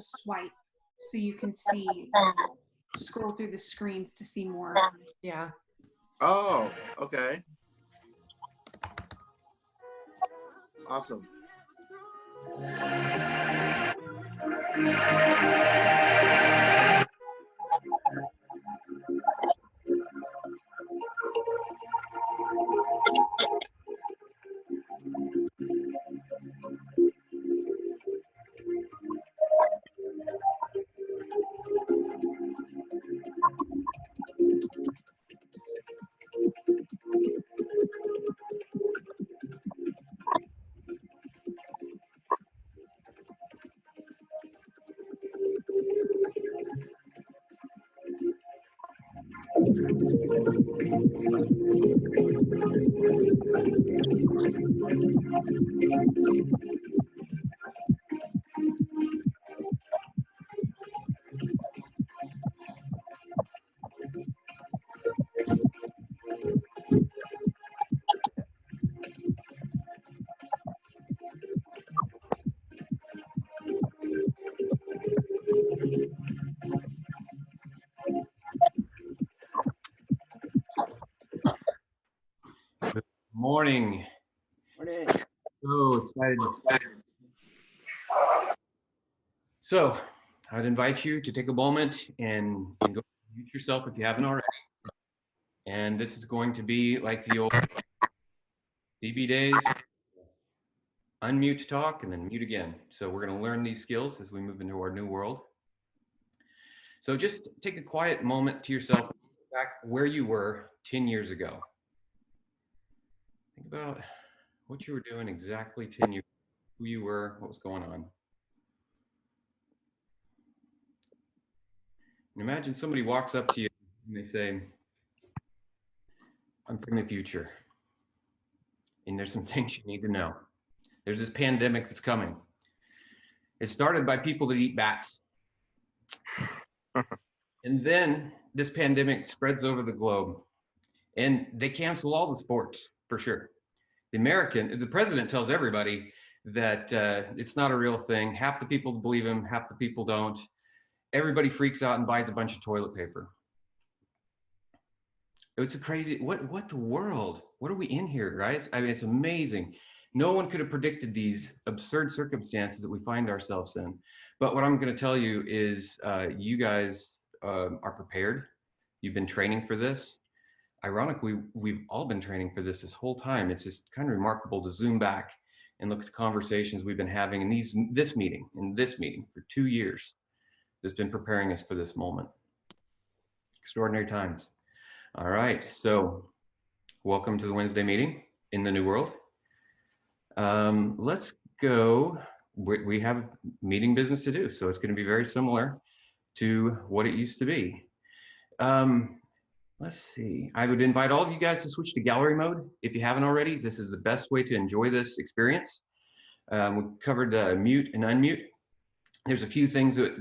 swipe so you can see, scroll through the screens to see more. Yeah. Oh, okay. Awesome. Morning. Morning. So excited. So I'd invite you to take a moment and go mute yourself if you haven't already. And this is going to be like the old CB days. Unmute to talk and then mute again. So we're going to learn these skills as we move into our new world. So just take a quiet moment to yourself, back where you were 10 years ago. Think about what you were doing exactly 10 years ago, who you were, what was going on. And imagine somebody walks up to you and they say, I'm from the future. And there's some things you need to know. There's this pandemic that's coming. It started by people that eat bats. And then this pandemic spreads over the globe. And they cancel all the sports, for sure. The president tells everybody that it's not a real thing. Half the people believe him, half the people don't. Everybody freaks out and buys a bunch of toilet paper. It's a crazy, what the world? What are we in here, guys? I mean, it's amazing. No one could have predicted these absurd circumstances that we find ourselves in. But what I'm going to tell you is you guys are prepared. You've been training for this. Ironically, we've all been training for this whole time. It's just kind of remarkable to zoom back and look at the conversations we've been having in this meeting for 2 years. That's been preparing us for this moment. Extraordinary times. All right, so welcome to the Wednesday meeting in the new world. Let's go. We have meeting business to do, so it's going to be very similar to what it used to be. Let's see. I would invite all of you guys to switch to gallery mode if you haven't already. This is the best way to enjoy this experience. We covered mute and unmute. There's a few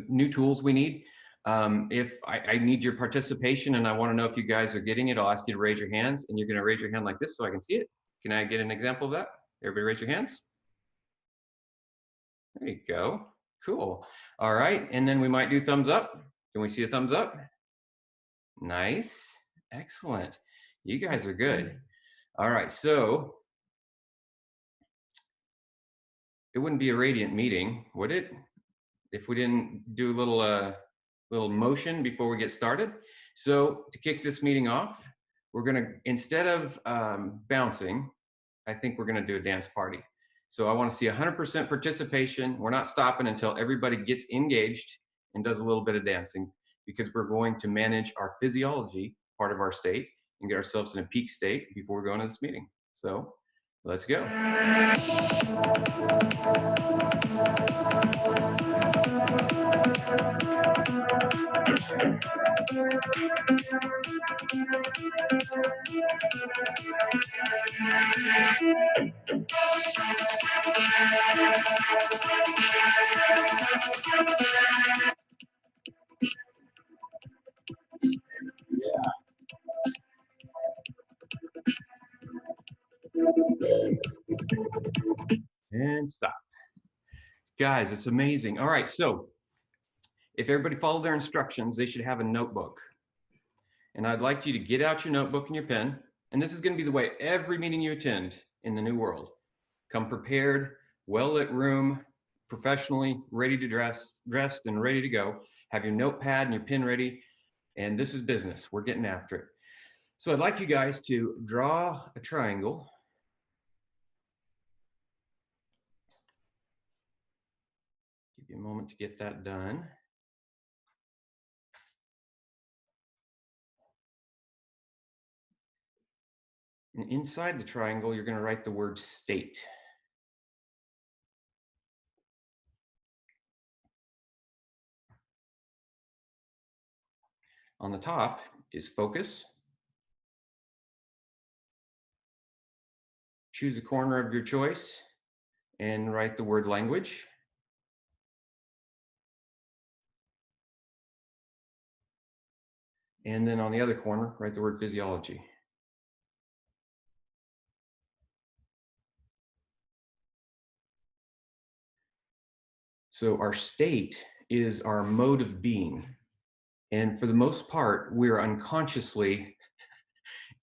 new tools we need. If I need your participation and I want to know if you guys are getting it, I'll ask you to raise your hands, and you're going to raise your hand like this so I can see it. Can I get an example of that? Everybody raise your hands. There you go. Cool. All right. And then we might do thumbs up. Can we see a thumbs up? Nice. Excellent. You guys are good. All right. So it wouldn't be a radiant meeting, would it? If we didn't do a little motion before we get started. So to kick this meeting off, we're going to, instead of bouncing, I think we're going to do a dance party. So I want to see 100% participation. We're not stopping until everybody gets engaged and does a little bit of dancing, because we're going to manage our physiology, part of our state, and get ourselves in a peak state before we go into this meeting. So let's go. And stop. Guys, it's amazing. All right, so if everybody followed their instructions, they should have a notebook. And I'd like you to get out your notebook and your pen. And this is going to be the way every meeting you attend in the new world. Come prepared, well-lit room, professionally, ready to dressed and ready to go. Have your notepad and your pen ready. And this is business. We're getting after it. So I'd like you guys to draw a triangle. Give you a moment to get that done. And inside the triangle, you're going to write the word state. On the top is focus. Choose a corner of your choice and write the word language. And then on the other corner, write the word physiology. So our state is our mode of being. And for the most part, we're unconsciously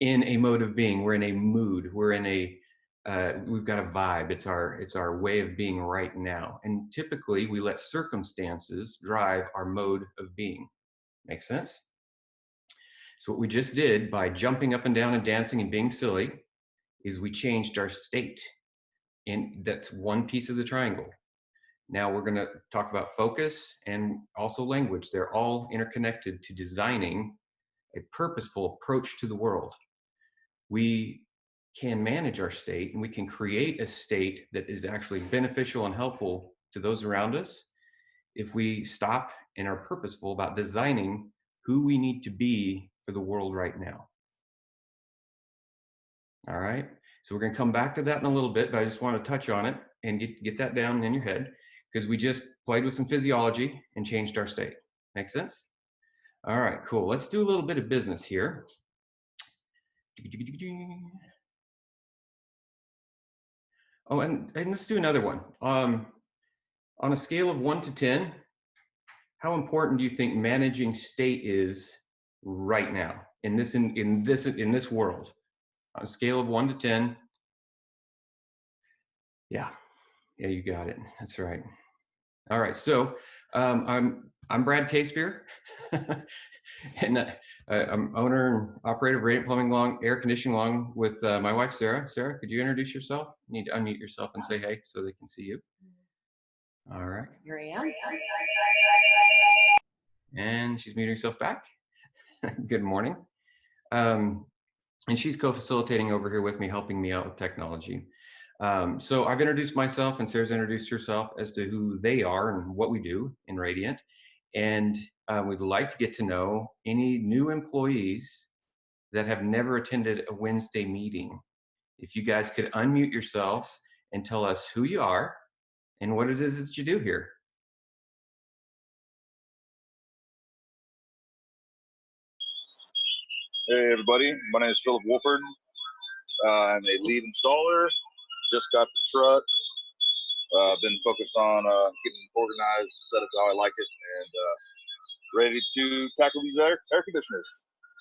in a mode of being. We're in a mood. We're in a, we've got a vibe. It's our way of being right now. And typically we let circumstances drive our mode of being. Make sense? So what we just did by jumping up and down and dancing and being silly is we changed our state. And that's one piece of the triangle. Now we're going to talk about focus and also language. They're all interconnected to designing a purposeful approach to the world. We can manage our state and we can create a state that is actually beneficial and helpful to those around us if we stop and are purposeful about designing who we need to be for the world right now. All right, so we're going to come back to that in a little bit, but I just want to touch on it and get that down in your head, because we just played with some physiology and changed our state. Make sense? All right, cool. Let's do a little bit of business here. Oh, and let's do another one. On a scale of 1 to 10, how important do you think managing state is right now in this world? On a scale of 1 to 10. Yeah, you got it. That's right. All right, so I'm Brad Casebeer, and I'm owner and operator of Radiant Plumbing Air Conditioning, along with my wife Sarah. Sarah, could you introduce yourself? You need to unmute yourself and say hey so they can see you. All right. Here I am. And she's muting herself back. Good morning. And she's co-facilitating over here with me, helping me out with technology. So I've introduced myself and Sarah's introduced herself as to who they are and what we do in Radiant. And we'd like to get to know any new employees that have never attended a Wednesday meeting. If you guys could unmute yourselves and tell us who you are and what it is that you do here. Hey everybody, my name is Philip Wolford. I'm a lead installer. Just got the truck. Been focused on getting organized, set it how I like it, and ready to tackle these air conditioners.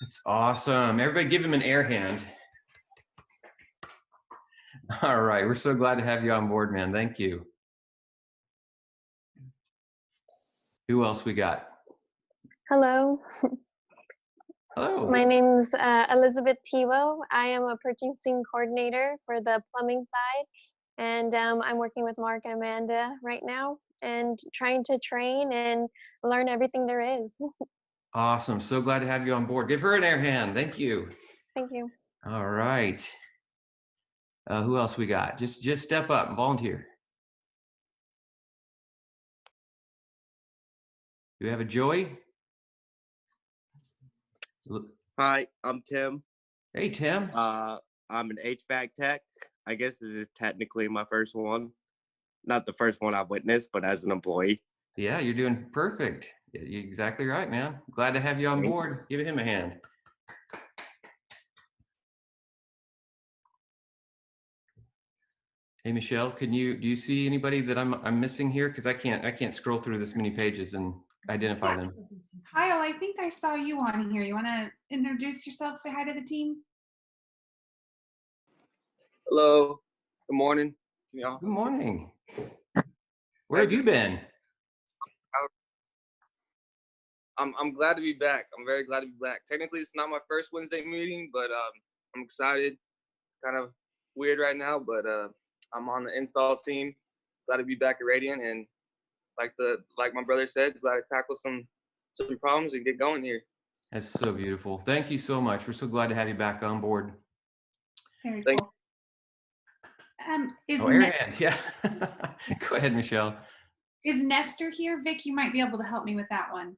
It's awesome. Everybody give him an air hand. All right, we're so glad to have you on board, man. Thank you. Who else we got? Hello. Hello. My name's Elizabeth Thibault. I am a purchasing coordinator for the plumbing side, and I'm working with Mark and Amanda right now and trying to train and learn everything there is. Awesome. So glad to have you on board. Give her an air hand. Thank you. Thank you. All right. Who else we got? Just step up and volunteer. Do we have a Joey? Hi, I'm Tim. Hey, Tim. I'm an HVAC tech. I guess this is technically my first one. Not the first one I've witnessed, but as an employee. Yeah, you're doing perfect. You're exactly right, man. Glad to have you on board. Give him a hand. Hey, Michelle, do you see anybody that I'm missing here? Because I can't scroll through this many pages and identify Yeah. them. Kyle, I think I saw you on here. You want to introduce yourself, say hi to the team? Hello. Good morning. Good morning. Where have you been? I'm glad to be back. I'm very glad to be back. Technically, it's not my first Wednesday meeting, but I'm excited. Kind of weird right now, but I'm on the install team. Glad to be back at Radiant, and like my brother said, glad to tackle some problems and get going here. That's so beautiful. Thank you so much. We're so glad to have you back on board. Very Thank cool. Is, Oh, Ariane, yeah. Go ahead, Michelle. is Nestor here? Vic, you might be able to help me with that one.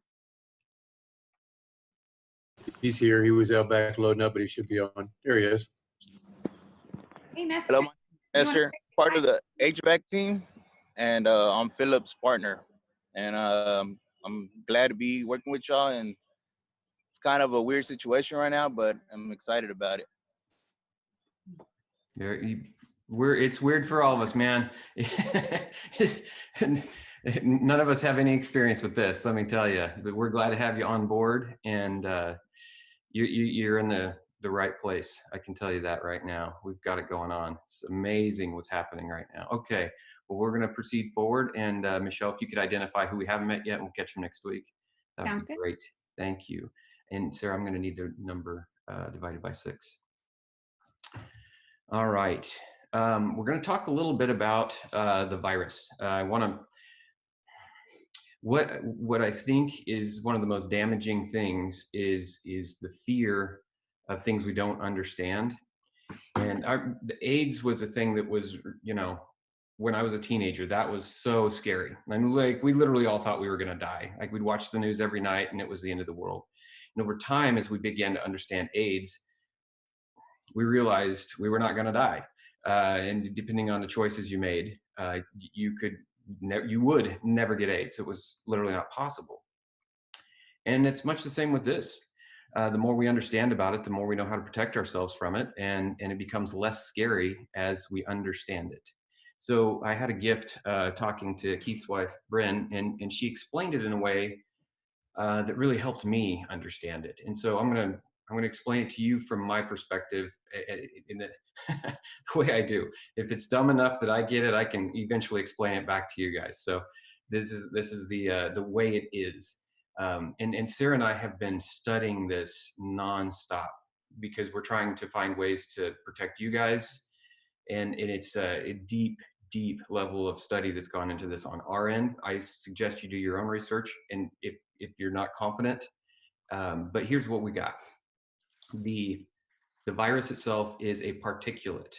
He's here. He was out back loading up, but he should be on. There he is. Hey, Nestor. Hello, my You wanna Esther, say part hi? of the HVAC team, and I'm Philip's partner. And I'm glad to be working with y'all. And it's kind of a weird situation right now, but I'm excited about it. It's weird for all of us, man. None of us have any experience with this, let me tell you. But we're glad to have you on board, and you're in the right place. I can tell you that right now. We've got it going on. It's amazing what's happening right now. Okay, well, we're going to proceed forward, and Michelle, if you could identify who we haven't met yet, we'll catch them next week. That would Sounds be good. great. Thank you. And Sarah, I'm going to need the number divided by 6. All right. We're going to talk a little bit about the virus. I want to. What I think is one of the most damaging things is the fear of things we don't understand. And the AIDS was a thing that was, when I was a teenager, that was so scary. And like, we literally all thought we were going to die. Like, we'd watch the news every night and it was the end of the world. And over time, as we began to understand AIDS, we realized we were not going to die. And depending on the choices you made, you would never get AIDS. It was literally not possible. And it's much the same with this. The more we understand about it, the more we know how to protect ourselves from it, and it becomes less scary as we understand it. So I had a gift talking to Keith's wife, Bryn, and she explained it in a way that really helped me understand it. And so I'm gonna explain it to you from my perspective in the way I do. If it's dumb enough that I get it, I can eventually explain it back to you guys. So this is the way it is. And Sarah and I have been studying this nonstop because we're trying to find ways to protect you guys. And it's a deep level of study that's gone into this on our end. I suggest you do your own research, and if you're not confident, but here's what we got. The virus itself is a particulate,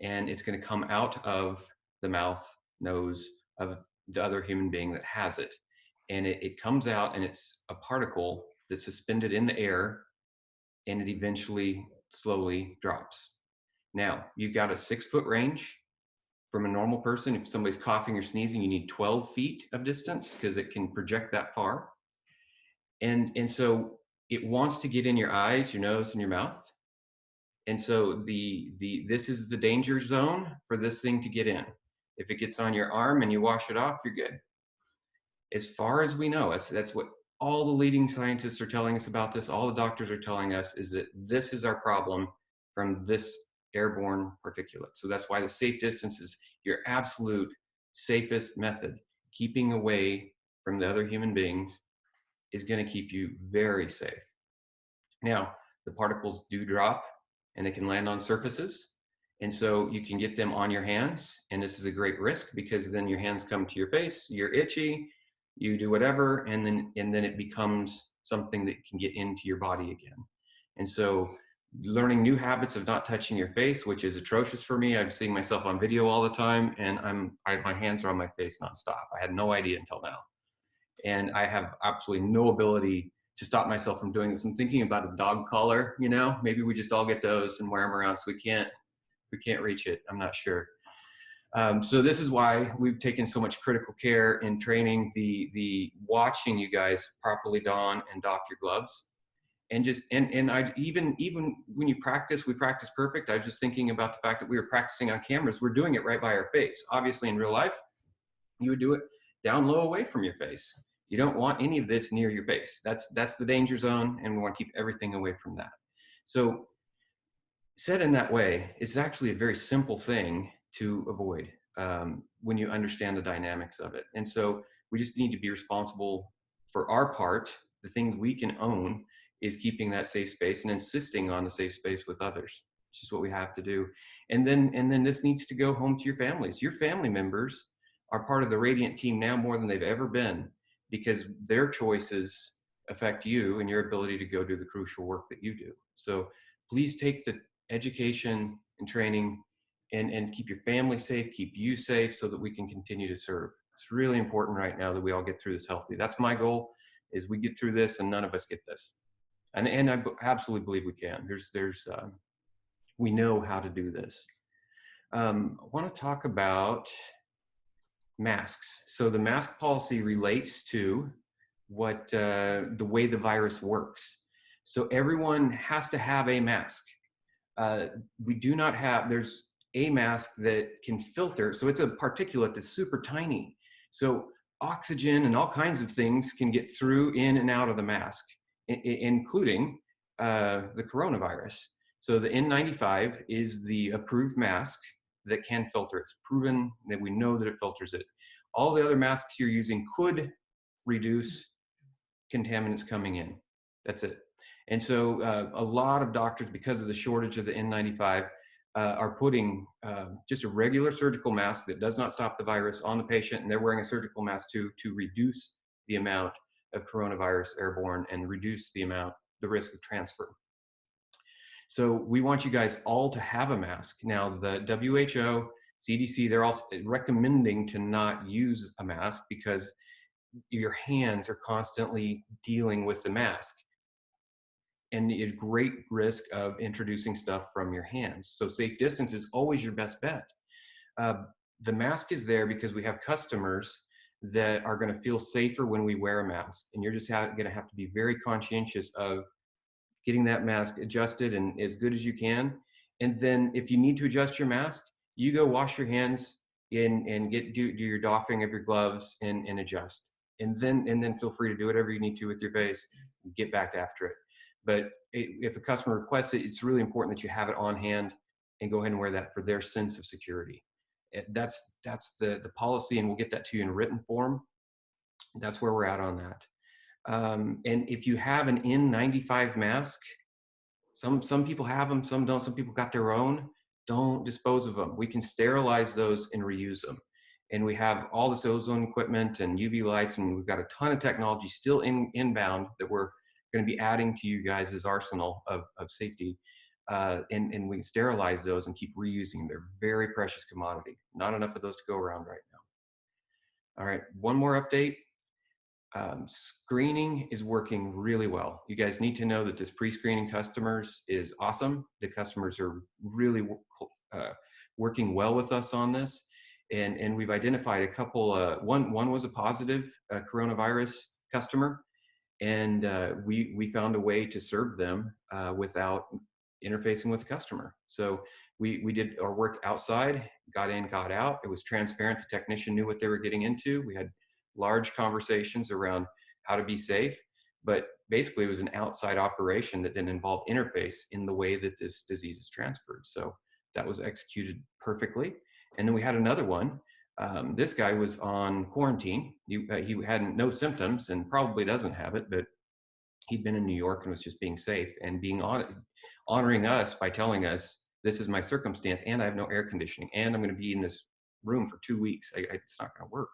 and it's going to come out of the mouth, nose of the other human being that has it. And it comes out, and it's a particle that's suspended in the air, and it eventually slowly drops. Now, you've got a 6-foot range from a normal person. If somebody's coughing or sneezing, you need 12 feet of distance because it can project that far. And so it wants to get in your eyes, your nose, and your mouth. And so this is the danger zone for this thing to get in. If it gets on your arm and you wash it off, you're good. As far as we know, that's what all the leading scientists are telling us about this. All the doctors are telling us is that this is our problem from this airborne particulate. So that's why the safe distance is your absolute safest method. Keeping away from the other human beings is going to keep you very safe. Now, the particles do drop and they can land on surfaces. And so you can get them on your hands. And this is a great risk because then your hands come to your face, you're itchy, you do whatever, and then it becomes something that can get into your body again. And so learning new habits of not touching your face, which is atrocious for me. I'm seeing myself on video all the time, and my hands are on my face nonstop. I had no idea until now. And I have absolutely no ability to stop myself from doing this. I'm thinking about a dog collar, maybe we just all get those and wear them around so we can't reach it. I'm not sure. So this is why we've taken so much critical care in training the watching you guys properly don and doff your gloves. And I even when you practice, we practice perfect. I was just thinking about the fact that we were practicing on cameras. We're doing it right by our face. Obviously in real life, you would do it down low away from your face. You don't want any of this near your face. That's the danger zone, and we want to keep everything away from that. So said in that way, it's actually a very simple thing to avoid when you understand the dynamics of it. And so we just need to be responsible for our part. The things we can own is keeping that safe space and insisting on the safe space with others. It's just what we have to do. And then this needs to go home to your families. Your family members are part of the Radiant team now more than they've ever been, because their choices affect you and your ability to go do the crucial work that you do. So please take the education and training and keep your family safe, keep you safe, so that we can continue to serve. It's really important right now that we all get through this healthy. That's my goal, is we get through this and none of us get this. And I absolutely believe we can. We know how to do this. I want to talk about masks. So the mask policy relates to what the way the virus works. So everyone has to have a mask. We do not have, there's a mask that can filter. So it's a particulate that's super tiny. So oxygen and all kinds of things can get through in and out of the mask, including the coronavirus. So the N95 is the approved mask that can filter. It's proven that we know that it filters it. All the other masks you're using could reduce contaminants coming in. That's it. And so a lot of doctors, because of the shortage of the N95, are putting just a regular surgical mask that does not stop the virus on the patient, and they're wearing a surgical mask to reduce the amount of coronavirus airborne and reduce the risk of transfer. So we want you guys all to have a mask. Now, the WHO, CDC, they're also recommending to not use a mask because your hands are constantly dealing with the mask, and a great risk of introducing stuff from your hands. So safe distance is always your best bet. The mask is there because we have customers that are going to feel safer when we wear a mask, and you're just going to have to be very conscientious of getting that mask adjusted and as good as you can. And then if you need to adjust your mask, you go wash your hands and do your doffing of your gloves and adjust. And then feel free to do whatever you need to with your face, get back after it. But if a customer requests it, it's really important that you have it on hand and go ahead and wear that for their sense of security. That's the policy, and we'll get that to you in written form. That's where we're at on that. And if you have an N95 mask, some people have them, some don't. Some people got their own. Don't dispose of them. We can sterilize those and reuse them. And we have all this ozone equipment and UV lights, and we've got a ton of technology still inbound that we're going to be adding to you guys' arsenal of safety. And we can sterilize those and keep reusing them. They're very precious commodity. Not enough of those to go around right now. All right, one more update. Screening is working really well. You guys need to know that this pre-screening customers is awesome. The customers are really working well with us on this. And we've identified a couple, one was a positive coronavirus customer, and we found a way to serve them without interfacing with the customer. So we did our work outside, got in, got out. It was transparent. The technician knew what they were getting into. We had large conversations around how to be safe, but basically it was an outside operation that didn't involve interface in the way that this disease is transferred. So that was executed perfectly. And then we had another one. This guy was on quarantine. He had no symptoms and probably doesn't have it, but he'd been in New York and was just being safe and being honoring us by telling us, this is my circumstance and I have no air conditioning and I'm going to be in this room for 2 weeks. It's not going to work.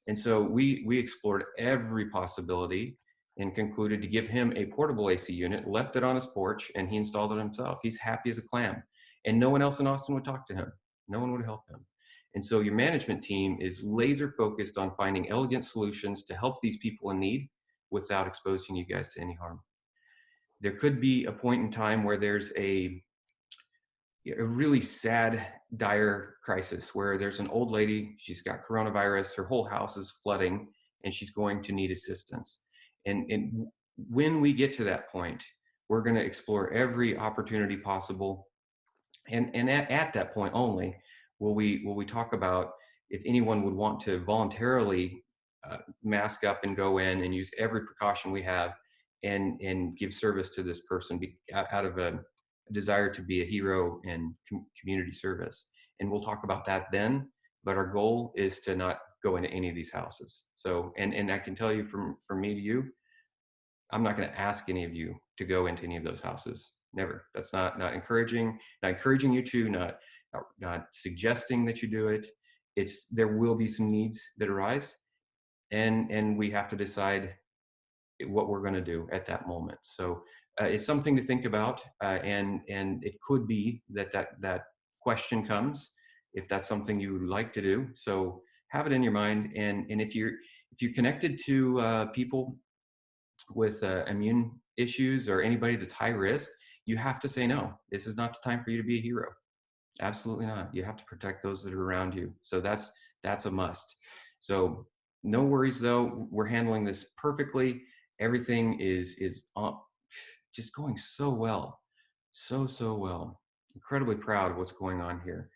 And so we explored every possibility and concluded to give him a portable AC unit, left it on his porch, and he installed it himself. He's happy as a clam. And no one else in Austin would talk to him. No one would help him. And so your management team is laser focused on finding elegant solutions to help these people in need without exposing you guys to any harm. There could be a point in time where there's a really sad, dire crisis where there's an old lady, she's got coronavirus, her whole house is flooding, and she's going to need assistance. And when we get to that point, we're going to explore every opportunity possible. And at that point only will we talk about if anyone would want to voluntarily mask up and go in and use every precaution we have and give service to this person out of a desire to be a hero and community service. And we'll talk about that then, but our goal is to not go into any of these houses. So, and I can tell you from me to you, I'm not going to ask any of you to go into any of those houses. Never. That's not encouraging you to, not suggesting that you do it. There will be some needs that arise, and we have to decide what we're going to do at that moment. So it's something to think about, and it could be that question comes if that's something you would like to do. So have it in your mind, and if you're connected to people with immune issues or anybody that's high risk, you have to say no. This is not the time for you to be a hero. Absolutely not. You have to protect those that are around you. So that's a must. So no worries though. We're handling this perfectly. Everything is just going so well, so well. Incredibly proud of what's going on here.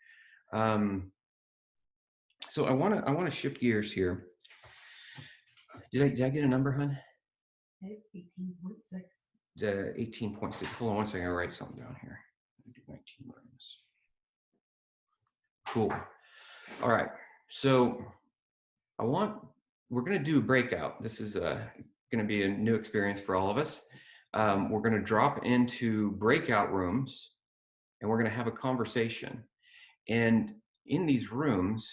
So I want to shift gears here. Did I get a number, hun? It's 18.6. 18.6. Hold on one second. I'll write something down here. Do 19 rooms. Cool. All right. So we're going to do a breakout. This is going to be a new experience for all of us. We're going to drop into breakout rooms, and we're going to have a conversation. And in these rooms,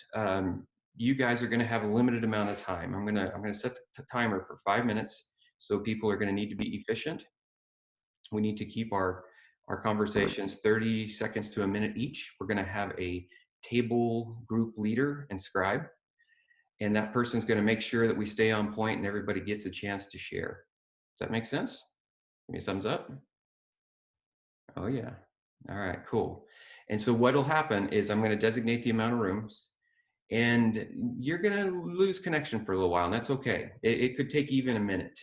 you guys are going to have a limited amount of time. I'm going to set the timer for 5 minutes. So people are going to need to be efficient. We need to keep our conversations 30 seconds to a minute each. We're going to have a table group leader and scribe. And that person's going to make sure that we stay on point and everybody gets a chance to share. Does that make sense? Give me a thumbs up. Oh yeah. All right, cool. And so what'll happen is I'm going to designate the amount of rooms, and you're going to lose connection for a little while, and that's okay. It could take even a minute.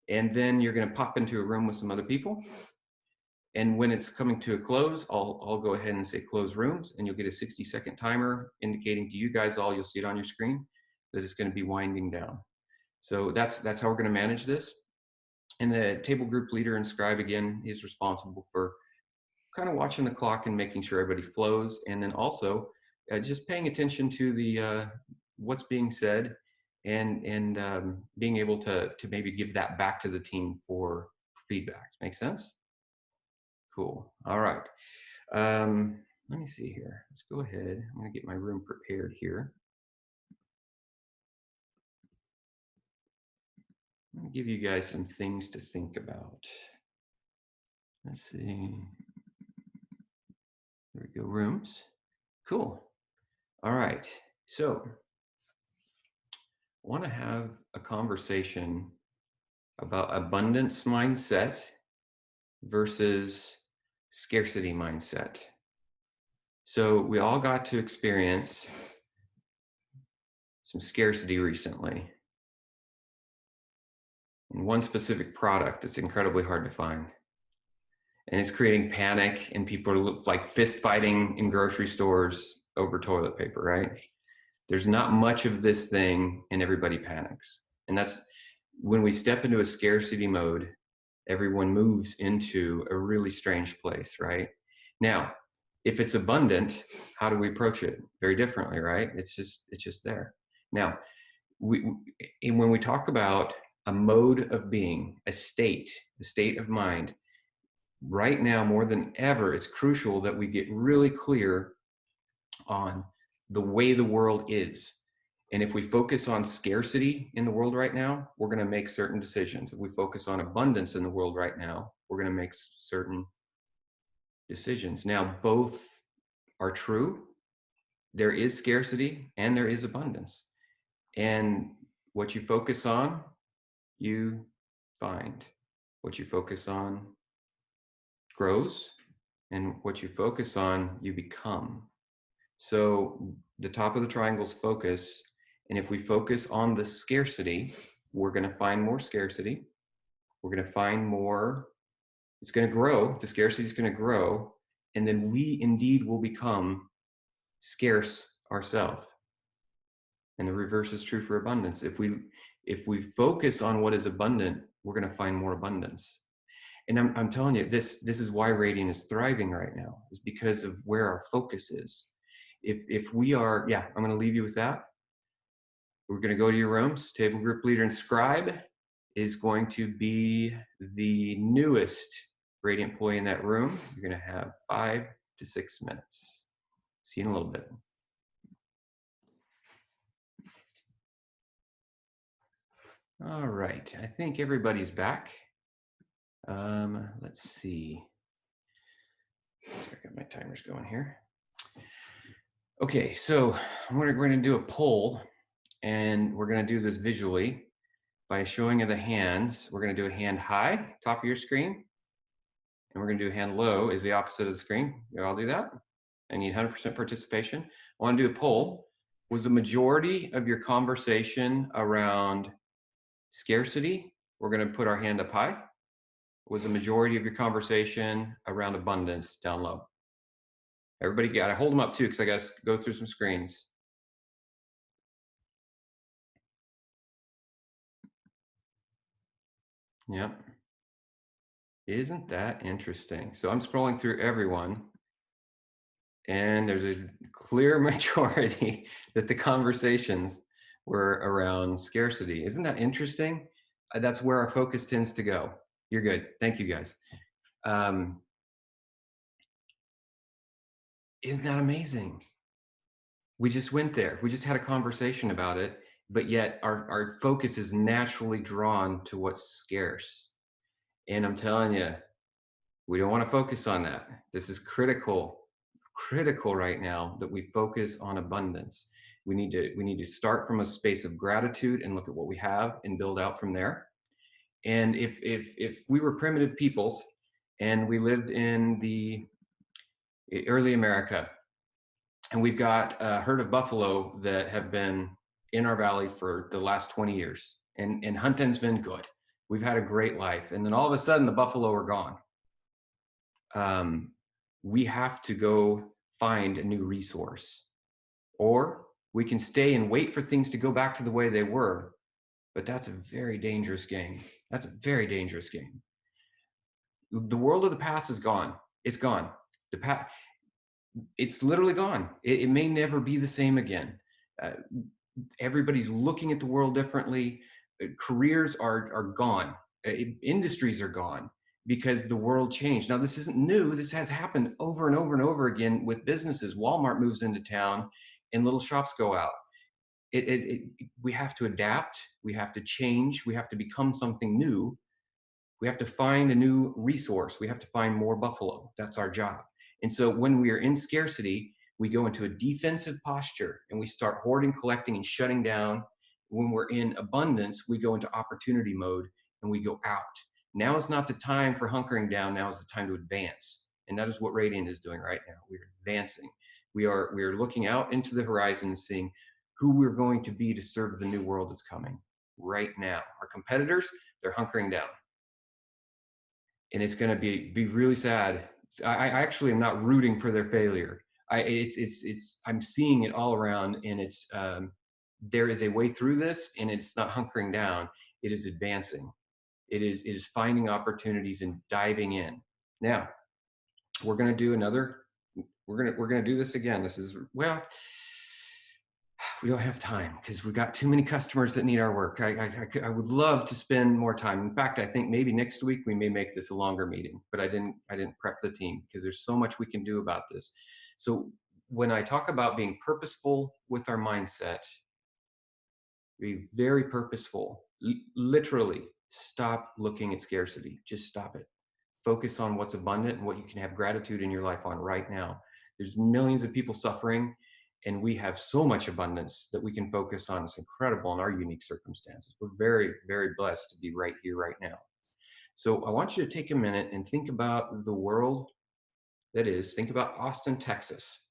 And then you're going to pop into a room with some other people. And when it's coming to a close, I'll go ahead and say close rooms, and you'll get a 60-second timer indicating to you guys all, you'll see it on your screen, that it's going to be winding down. So that's how we're going to manage this. And the table group leader and scribe, again, is responsible for kind of watching the clock and making sure everybody flows. And then also just paying attention to the what's being said, and being able to maybe give that back to the team for feedback. Make sense? Cool. All right. Let me see here. Let's go ahead. I'm going to get my room prepared here. I'm going to give you guys some things to think about. Let's see. There we go. Rooms. Cool. All right. So I want to have a conversation about abundance mindset versus scarcity mindset. So we all got to experience some scarcity recently. And one specific product that's incredibly hard to find. And it's creating panic, and people are like fist fighting in grocery stores over toilet paper, right? There's not much of this thing, and everybody panics. And that's when we step into a scarcity mode, everyone moves into a really strange place, right? Now, if it's abundant, how do we approach it? Very differently, right? It's just there. Now, when we talk about a mode of being, a state of mind, right now more than ever, it's crucial that we get really clear on the way the world is. And if we focus on scarcity in the world right now, we're going to make certain decisions. If we focus on abundance in the world right now, we're going to make certain decisions. Now, both are true. There is scarcity and there is abundance. And what you focus on, you find. What you focus on grows, and what you focus on, you become. So the top of the triangle is focus. And if we focus on the scarcity, we're going to find more scarcity. We're going to find more. It's going to grow. The scarcity is going to grow. And then we indeed will become scarce ourselves. And the reverse is true for abundance. If we focus on what is abundant, we're going to find more abundance. And I'm telling you, this is why Radiant is thriving right now, is because of where our focus is. If we are, yeah, I'm going to leave you with that. We're going to go to your rooms. Table group leader and scribe is going to be the newest Radiant employee in that room. You're going to have 5 to 6 minutes. See you in a little bit. All right, I think everybody's back. Let's see. I got my timers going here. Okay, so we're going to do a poll, and we're going to do this visually by showing of the hands. We're going to do a hand high, top of your screen, and we're going to do a hand low is the opposite of the screen. You all do that? I need 100% participation. I want to do a poll. Was the majority of your conversation around scarcity? We're going to put our hand up high. Was the majority of your conversation around abundance down low? Everybody got it. Hold them up too, because I got to go through some screens. Yep. Isn't that interesting? So I'm scrolling through everyone, and there's a clear majority that the conversations were around scarcity. Isn't that interesting? That's where our focus tends to go. You're good. Thank you, guys. Isn't that amazing? We just went there. We just had a conversation about it, but yet our focus is naturally drawn to what's scarce. And I'm telling you, we don't want to focus on that. This is critical right now that we focus on abundance. We need to start from a space of gratitude and look at what we have and build out from there. And if we were primitive peoples and we lived in the early America, and we've got a herd of buffalo that have been in our valley for the last 20 years, and hunting's been good. We've had a great life. And then all of a sudden the buffalo are gone. We have to go find a new resource, or we can stay and wait for things to go back to the way they were. But that's a very dangerous game. That's a very dangerous game. The world of the past is gone. It's gone. The past, it's literally gone. It may never be the same again. Everybody's looking at the world differently. Careers are gone. Industries are gone because the world changed. Now, this isn't new. This has happened over and over and over again with businesses. Walmart moves into town and little shops go out. We have to adapt. We have to change. We have to become something new. We have to find a new resource. We have to find more buffalo. That's our job. And so when we are in scarcity, we go into a defensive posture and we start hoarding, collecting, and shutting down. When we're in abundance, we go into opportunity mode and we go out. Now is not the time for hunkering down. Now is the time to advance. And that is what Radiant is doing right now. We're advancing. We are looking out into the horizon and seeing who we're going to be to serve the new world that's coming right now. Our competitors, they're hunkering down. And it's going to be really sad. I actually am not rooting for their failure. I'm seeing it all around, and it's there is a way through this, and it's not hunkering down. It is advancing. It is finding opportunities and diving in. Now, we're going to do another. We're going to do this again. This is, well, we don't have time because we got too many customers that need our work. I would love to spend more time. In fact, I think maybe next week we may make this a longer meeting, but I didn't prep the team because there's so much we can do about this. So when I talk about being purposeful with our mindset, be very purposeful. Literally stop looking at scarcity. Just stop it. Focus on what's abundant and what you can have gratitude in your life on right now. There's millions of people suffering, and we have so much abundance that we can focus on. It's incredible in our unique circumstances. We're very, very blessed to be right here, right now. So I want you to take a minute and think about the world that is. Think about Austin, Texas,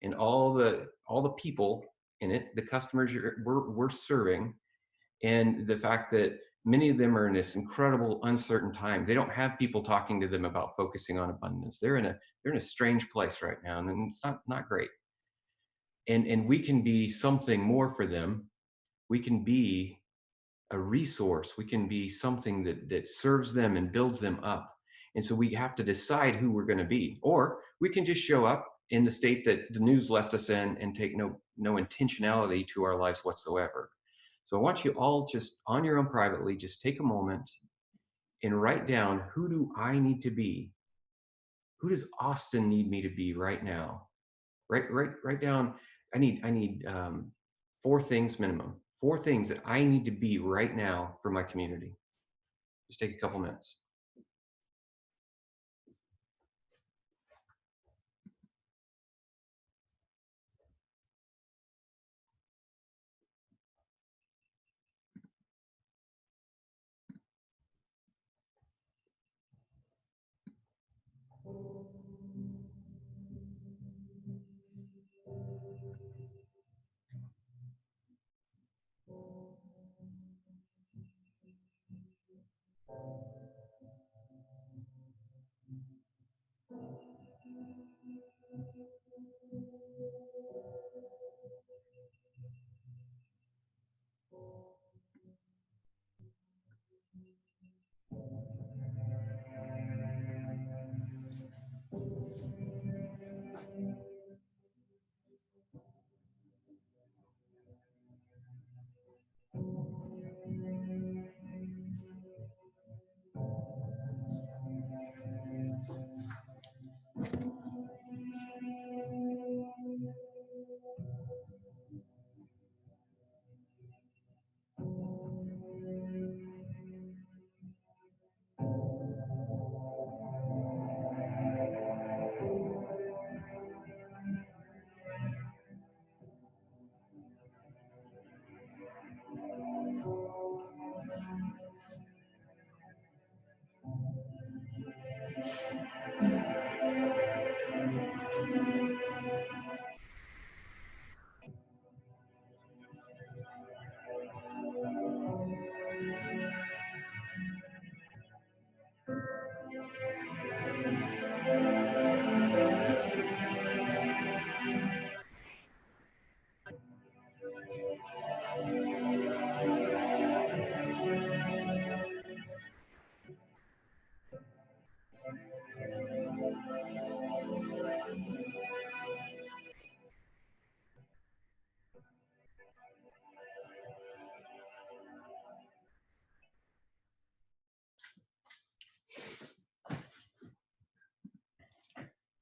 and all the people in it, the customers we're serving, and the fact that many of them are in this incredible uncertain time. They don't have people talking to them about focusing on abundance. They're in a strange place right now, and it's not great. and we can be something more for them. We can be a resource. We can be something that serves them and builds them up. And so we have to decide who we're going to be, or we can just show up in the state that the news left us in and take no intentionality to our lives whatsoever. So I want you all, just on your own privately, just take a moment and write down, who do I need to be? Who does Austin need me to be right now? Write down, I need 4 things minimum, 4 things that I need to be right now for my community. Just take a couple minutes.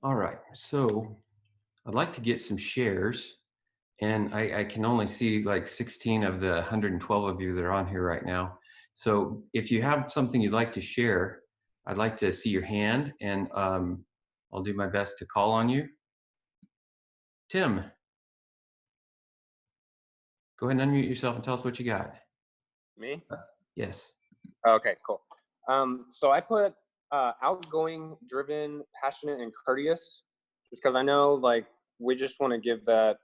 All right, so I'd like to get some shares, and I can only see like 16 of the 112 of you that are on here right now. So if you have something you'd like to share, I'd like to see your hand, and I'll do my best to call on you. Tim, go ahead and unmute yourself and tell us what you got. Me? Yes. Okay, cool. So I put outgoing, driven, passionate, and courteous, just because I know, like, we just want to give that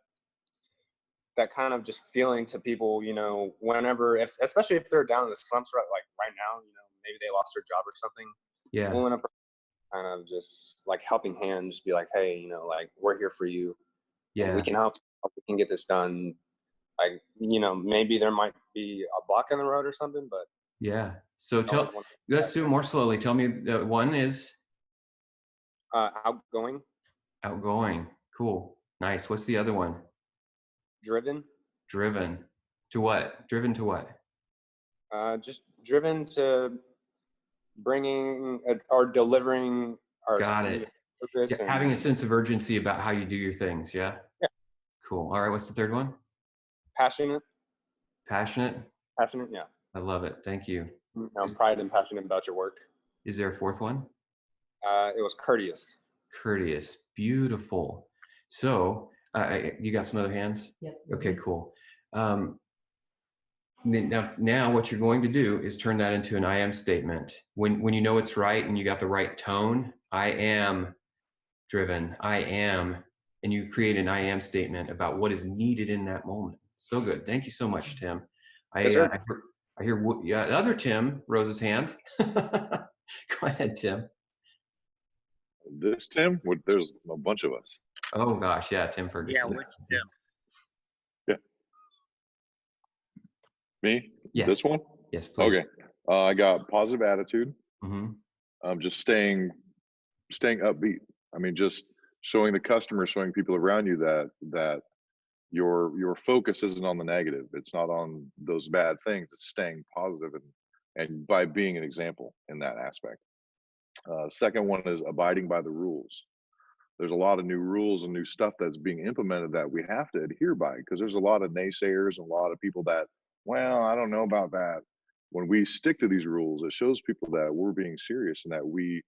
kind of just feeling to people, you know, whenever, especially if they're down in the slumps, right now, you know, maybe they lost their job or something. Yeah. We want to kind of just like helping hand, just be like, hey, you know, like, we're here for you. Yeah. And we can help. We can get this done. Like, you know, maybe there might be a block in the road or something, but yeah. So let's do it more slowly. Tell me, one is outgoing. Outgoing. Cool. Nice. What's the other one? Driven. Driven. To what? Driven to what? Just driven to bringing or delivering our Got it. Yeah, having a sense of urgency about how you do your things. Yeah. Yeah. Cool. All right. What's the third one? Passionate. Passionate. Passionate. Yeah. I love it. Thank you. I'm proud and passionate about your work. Is there a fourth one? It was courteous. Courteous. Beautiful. So you got some other hands? Yep. Okay, cool. Now what you're going to do is turn that into an I am statement. When you know it's right and you got the right tone, I am driven, I am, and you create an I am statement about what is needed in that moment. So good. Thank you so much, Tim. I hear the other Tim rose his hand. Go ahead, Tim. This Tim? There's a bunch of us. Oh gosh, yeah, Tim Ferguson. Yeah, which Tim? Me? Yes. This one? Yes, please. Okay. I got positive attitude. Mm-hmm. Just staying upbeat. I mean, just showing the customer, showing people around you that your focus isn't on the negative. It's not on those bad things. It's staying positive and by being an example in that aspect. Second one is abiding by the rules. There's a lot of new rules and new stuff that's being implemented that we have to adhere by, because there's a lot of naysayers and a lot of people that, well, I don't know about that. When we stick to these rules, it shows people that we're being serious and that we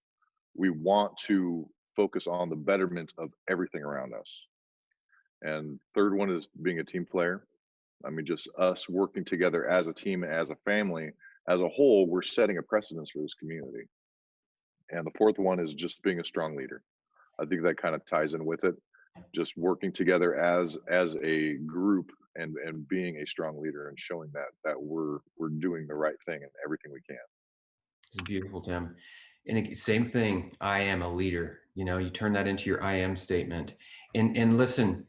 want to focus on the betterment of everything around us. And third one is being a team player. I mean, just us working together as a team, as a family, as a whole, we're setting a precedence for this community. And the fourth one is just being a strong leader. I think that kind of ties in with it. Just working together as a group and being a strong leader and showing that we're doing the right thing and everything we can. It's beautiful, Tim. And same thing, I am a leader. You know, you turn that into your I am statement. And listen,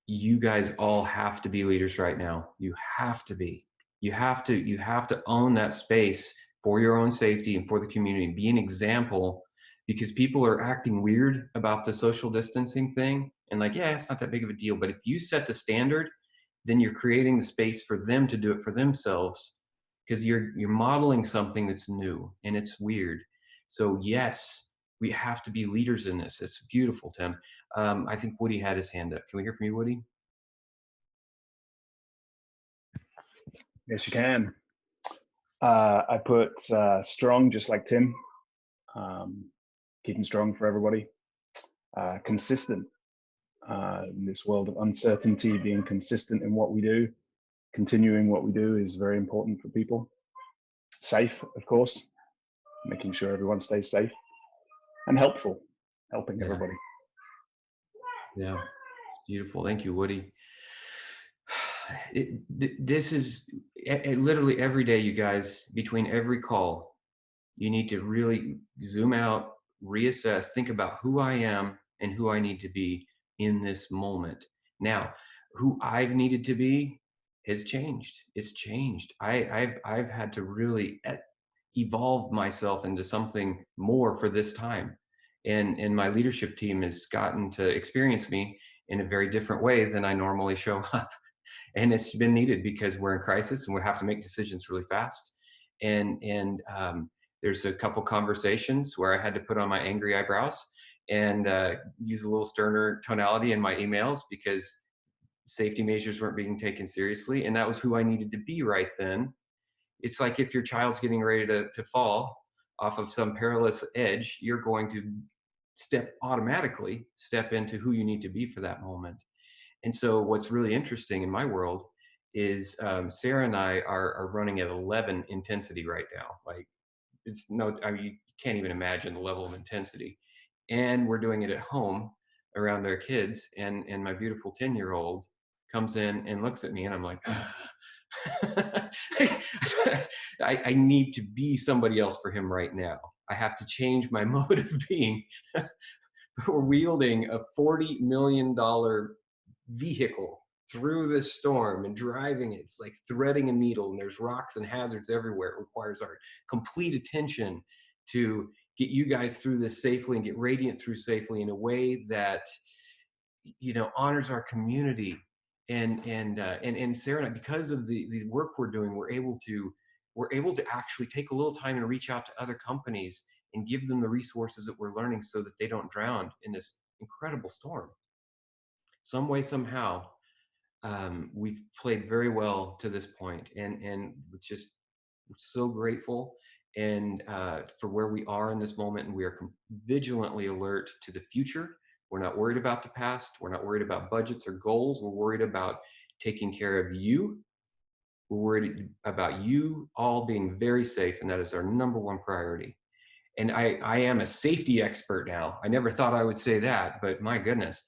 you guys all have to be leaders right now. You have to be. You have to own that space for your own safety and for the community. Be an example, because people are acting weird about the social distancing thing. And like, yeah, it's not that big of a deal. But if you set the standard, then you're creating the space for them to do it for themselves, because you're modeling something that's new and it's weird. So yes, we have to be leaders in this. It's beautiful, Tim. I think Woody had his hand up. Can we hear from you, Woody? Yes, you can. I put strong, just like Tim. Keeping strong for everybody. Consistent. In this world of uncertainty, being consistent in what we do, continuing what we do is very important for people. Safe, of course, making sure everyone stays safe. And helpful, helping everybody. Yeah, beautiful. Thank you, Woody. This is literally every day, you guys, between every call, you need to really zoom out, reassess, think about who I am and who I need to be in this moment. Now, who I've needed to be has changed. It's changed. I've had to really evolve myself into something more for this time. And my leadership team has gotten to experience me in a very different way than I normally show up. And it's been needed because we're in crisis and we have to make decisions really fast. And there's a couple conversations where I had to put on my angry eyebrows and use a little sterner tonality in my emails because safety measures weren't being taken seriously. And that was who I needed to be right then. It's like if your child's getting ready to fall off of some perilous edge, you're going to automatically step into who you need to be for that moment. And so what's really interesting in my world is Sarah and I are running at 11 intensity right now. Like it's you can't even imagine the level of intensity. And we're doing it at home around our kids. And my beautiful 10-year-old comes in and looks at me and I'm like, I need to be somebody else for him right now. I have to change my mode of being. We're wielding a $40 million vehicle through this storm and driving it. It's like threading a needle, and there's rocks and hazards everywhere. It requires our complete attention to get you guys through this safely and get Radiant through safely in a way that, you know, honors our community. And Sarah and I, because of the work we're doing, we're able to actually take a little time and reach out to other companies and give them the resources that we're learning so that they don't drown in this incredible storm. Some way, somehow, we've played very well to this point, and we're so grateful and for where we are in this moment, and we are vigilantly alert to the future. We're not worried about the past. We're not worried about budgets or goals. We're worried about taking care of you. We're worried about you all being very safe, and that is our number one priority. And I am a safety expert now. I never thought I would say that, but my goodness,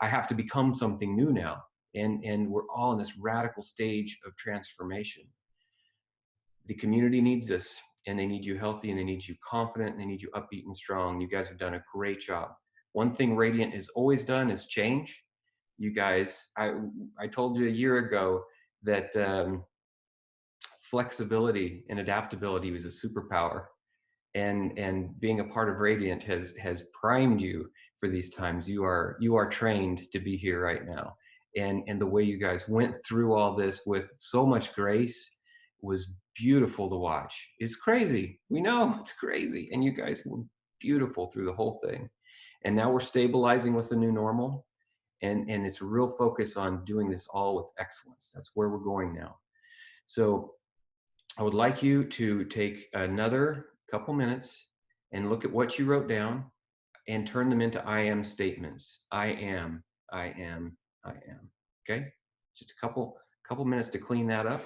I have to become something new now. And we're all in this radical stage of transformation. The community needs us, and they need you healthy, and they need you confident, and they need you upbeat and strong. You guys have done a great job. One thing Radiant has always done is change. You guys, I told you a year ago that flexibility and adaptability was a superpower. And being a part of Radiant has primed you for these times. You are trained to be here right now. And the way you guys went through all this with so much grace was beautiful to watch. It's crazy. We know it's crazy. And you guys were beautiful through the whole thing. And now we're stabilizing with the new normal. And it's a real focus on doing this all with excellence. That's where we're going now. So I would like you to take another couple minutes and look at what you wrote down and turn them into I am statements. I am, I am, I am. Okay? Just a couple minutes to clean that up.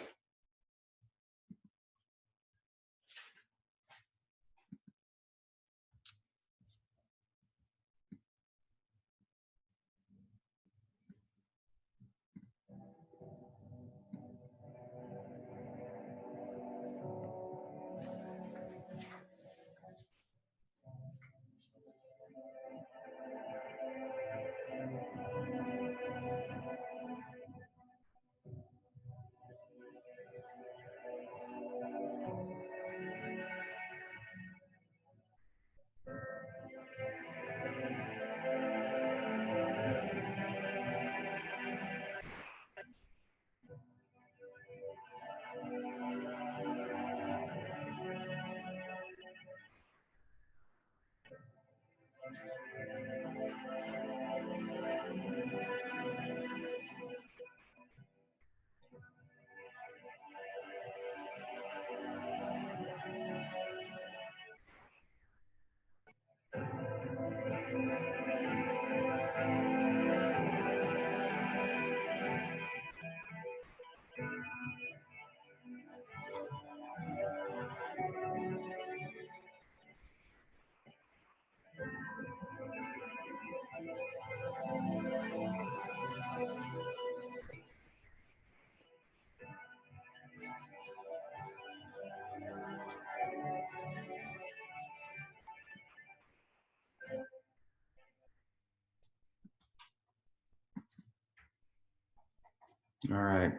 All right.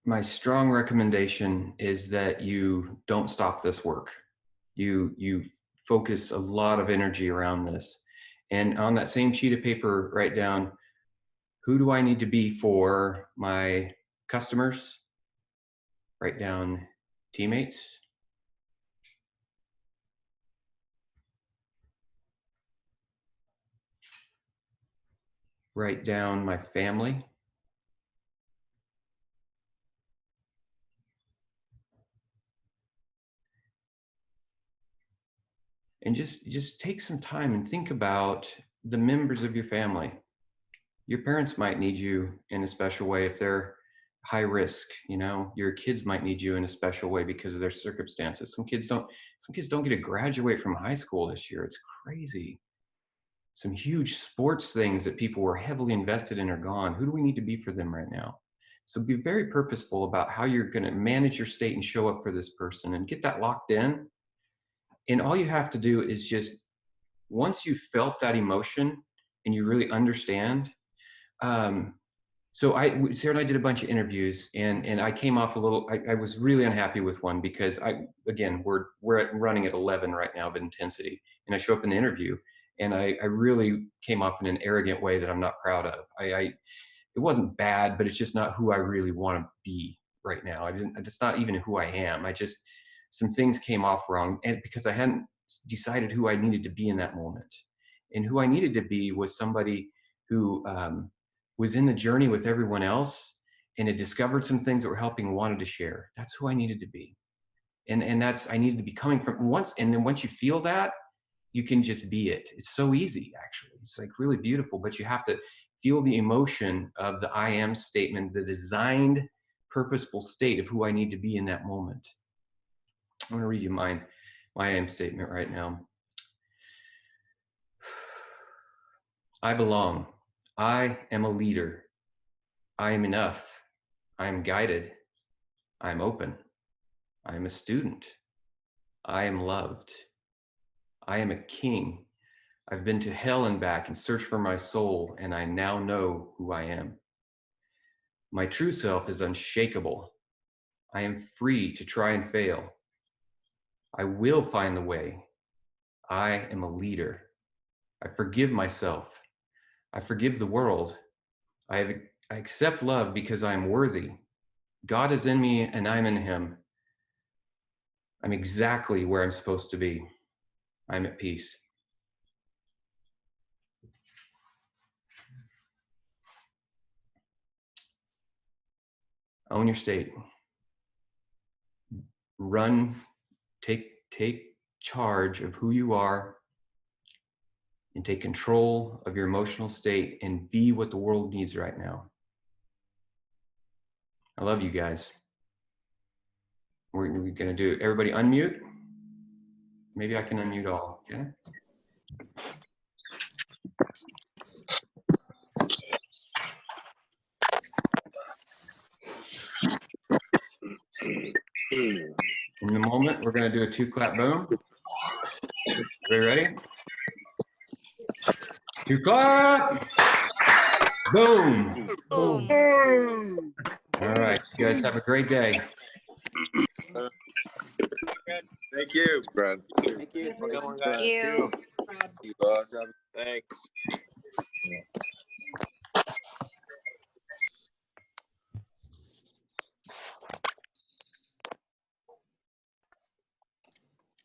My strong recommendation is that you don't stop this work. You focus a lot of energy around this. And on that same sheet of paper, write down, who do I need to be for my customers? Write down teammates. Write down my family. And just take some time and think about the members of your family. Your parents might need you in a special way if they're high risk, you know. Your kids might need you in a special way because of their circumstances. Some kids don't get to graduate from high school this year. It's crazy. Some huge sports things that people were heavily invested in are gone. Who do we need to be for them right now? So be very purposeful about how you're going to manage your state and show up for this person and get that locked in. And all you have to do is just, once you've felt that emotion and you really understand. So Sarah and I did a bunch of interviews, and I came off a little, I was really unhappy with one because we're running at 11 right now of intensity. And I show up in the interview and I really came off in an arrogant way that I'm not proud of. It wasn't bad, but it's just not who I really want to be right now. That's not even who I am. Some things came off wrong, and because I hadn't decided who I needed to be in that moment. And who I needed to be was somebody who was in the journey with everyone else and had discovered some things that were helping and wanted to share. That's who I needed to be. And I needed to be coming from once. And then once you feel that, you can just be it. It's so easy, actually. It's like really beautiful, but you have to feel the emotion of the I am statement, the designed, purposeful state of who I need to be in that moment. I'm going to read you my I am statement right now. I belong. I am a leader. I am enough. I am guided. I am open. I am a student. I am loved. I am a king. I've been to hell and back and searched for my soul, and I now know who I am. My true self is unshakable. I am free to try and fail. I will find the way. I am a leader. I forgive myself. I forgive the world. I accept love because I am worthy. God is in me and I'm in him. I'm exactly where I'm supposed to be. I'm at peace. Own your state. Run, take charge of who you are and take control of your emotional state and be what the world needs right now. I love you guys. We're gonna do it. Everybody unmute. Maybe I can unmute all, okay? In a moment, we're gonna do a 2-clap boom. Everybody ready? 2-clap! Boom! Boom. All right, you guys have a great day. Thank you, Brad. Thank you. Thank you. Thanks.